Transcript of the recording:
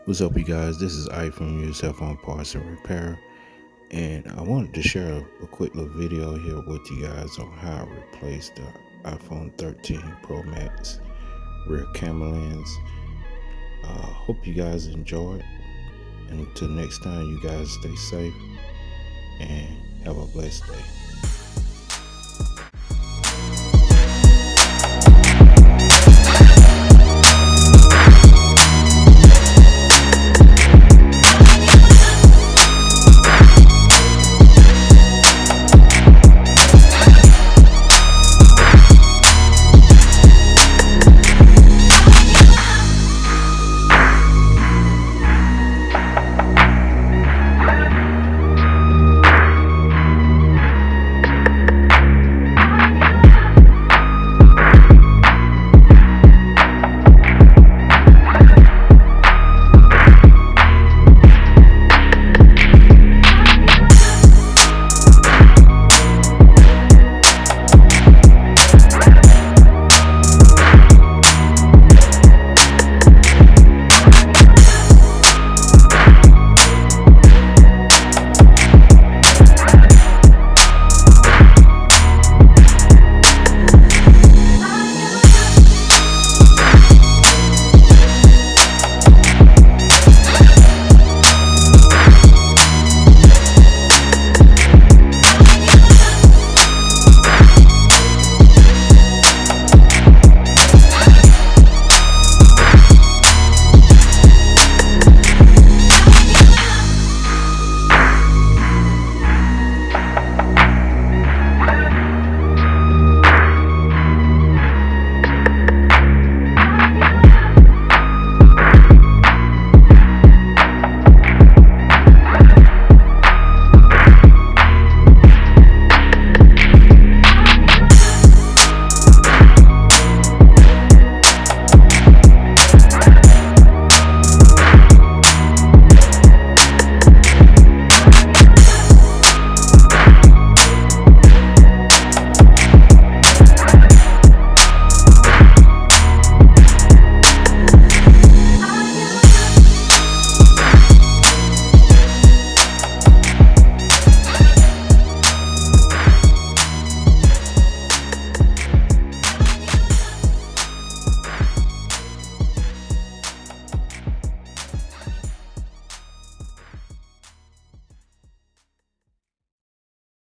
What's up, you guys? This is iPhone, your cell phone parts and repair, and I wanted to share a quick little video here with you guys on how I replaced the iPhone 13 Pro Max rear camera lens. Hope you guys enjoy it, and until next time, you guys stay safe and have a blessed day.